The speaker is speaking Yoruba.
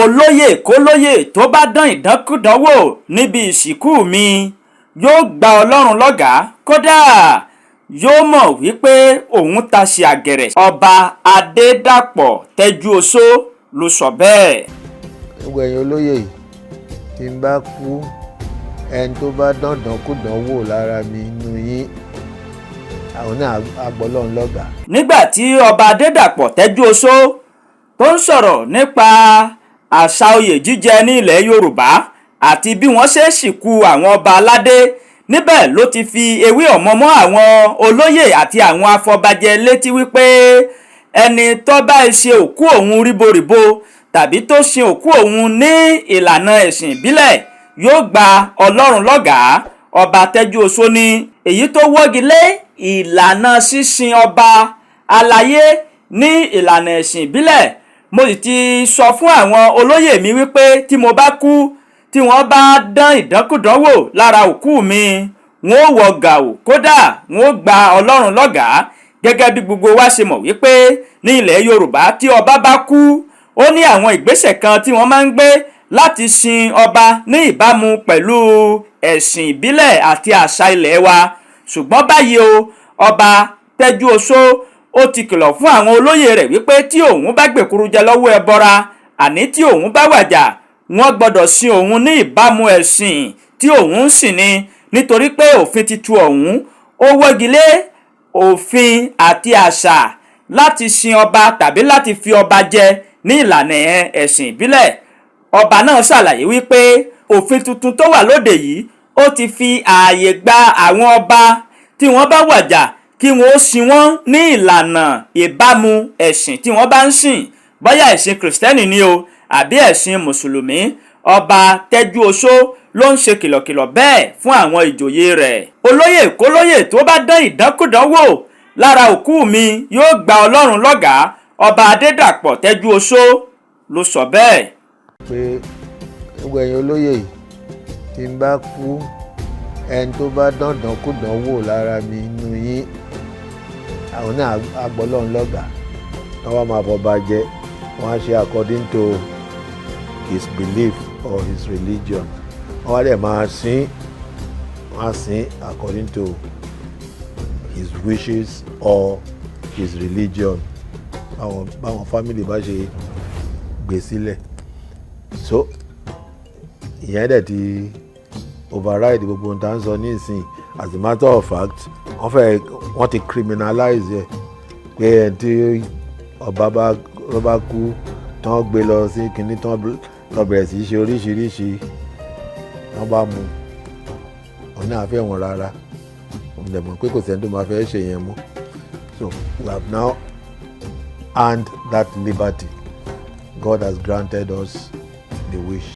olóyè kólóyè tó bá dán ìdánkúdánwò níbi ìsìnkú mi yóò gba Ọlọ́run lọ́gàá, kódà yóò mọ̀ wípé òun tasì àgẹ̀rẹ̀. Ọba Adédàpọ̀ Tẹjuosho ló sọ bẹ́ẹ̀. gbogbo ẹ̀yin olóyè yìí tí n bá kú, ẹni tó bá dánkúdánwò lára mi inú yín, àwọn náà á gbọ́ Ọlọ́run lọ́gàá. Nígbà tí Ọba Adédàpọ̀ Tẹjuosho tó ń sọ̀rọ̀ nípa àṣà oyè jíjẹ ní ilẹ̀ Yorùbá àti bí wọ́n ṣe sìnkú àwọn ọba aládé, níbẹ̀ ló ti fi ewé ọ̀mọ́mọ́ àwọn olóyè àti àwọn afọbajẹ létí wípé ẹni tó bá ṣe òkú òun ríboríbo tàbí tó ṣe òkú òun ní ìlànà ẹ̀sìn ìbílẹ̀ yóò gba Ọlọ́run lọ́gàá. Ọba Tẹjuosho ní èyí tó wọ́gi lé ìlànà sísin ọba aláyé ní ìlànà ẹ̀sìn ìbílẹ̀. Mo sì ti sọ fún àwọn olóyè mi wípé tí mo bá kú, tí wọ́n bá dán ìdánkúdánwò lára òkú mi, wọ́n ó wọ gàù, kódà wọ́n ó gba Ọlọ́run lọ́gàá. Gẹ́gẹ́ bí gbogbo wa ṣe mọ̀ wípé ní ilẹ̀ Yorùbá tí ọba bá kú, ó ní àwọn ìgbésẹ̀ kan tí wọ́n máa ń gbé láti sin ọba ní ìbámu pẹ̀lú ẹ̀sìn ìbílẹ̀ àti àṣà ilẹ̀ wa. Ṣùgbọ́n báyìí o, Ọba Tẹjuosho ó ti kìlọ̀ fún àwọn olóyè rẹ̀ wípé tí òun bá gbèkuru jẹ lọ́wọ́ ẹbọra, àní tí òun bá wàjà, wọ́n gbọ́dọ̀ sin òun ní ìbámu ẹ̀sìn tí òun ń sìn ni, nítorí pé òfin titun ọ̀hún ó wọ́gi lé òfin àti àṣà láti sin ọba tàbí láti fi ọba jẹ ní ìlànà ẹ̀sìn ìbílẹ̀. Ọba náà ṣàlàyé wípé òfin tuntun tó wà lóde yìí ó ti fi ààyè gba àwọn ọba tí wọ́n bá wàjà kí wọ́n ó sin wọ́n ní ìlànà ìbámu ẹ̀sìn tí wọ́n bá ń sìn, bóyá ẹ̀sìn kìrìsìtẹ́nì ni o àbí ẹ̀sìn mùsùlùmí. Ọba Tẹjuosho ló ń ṣe kìlọ̀kìlọ̀ bẹ́ẹ̀ fún àwọn ìjòyè rẹ̀. olóyè kólóyè tó bá dán ìdánkúdánwò lára òkú mi yóò gba Ọlọ́run lọ́gàá. Ọba Adédàpọ̀ Tẹjuosho ló sọ bẹ́ẹ̀. pé gbogbo ẹ̀yin olóyè yìí tí n bá kú, ẹni tó bá dán ìdánkúdánwò lára mi inú yín, àwọn náà á gbọ́ Ọlọ́run lọ́gàá. wọ́n wá máa fọba jẹ, wọ́n á ṣe according to his belief or his religion. wọ́n wá dẹ̀ máa sìn, wọ́n á sìn according to his wishes or his religion, báwọn family bá ṣe gbé sílẹ̀. So ìyẹn dẹ̀ ti override gbogbo ohun tá à ń sọ nísìnyí. As a matter of fact, wọ́n ti criminalize ẹ̀ pé ẹni tí ọba bá kú tán gbé lọ sí kinní tán lọ bẹ̀rẹ̀ sí í ṣe oríṣiríṣi, wọ́n bá mú wọn náà fẹ́ wọn rárá. wọ́n dẹ̀ mọ̀ pé kò sẹ́ni tó máa fẹ́ ṣe yẹn mọ́. So we have now earned that liberty. God has granted us the wish.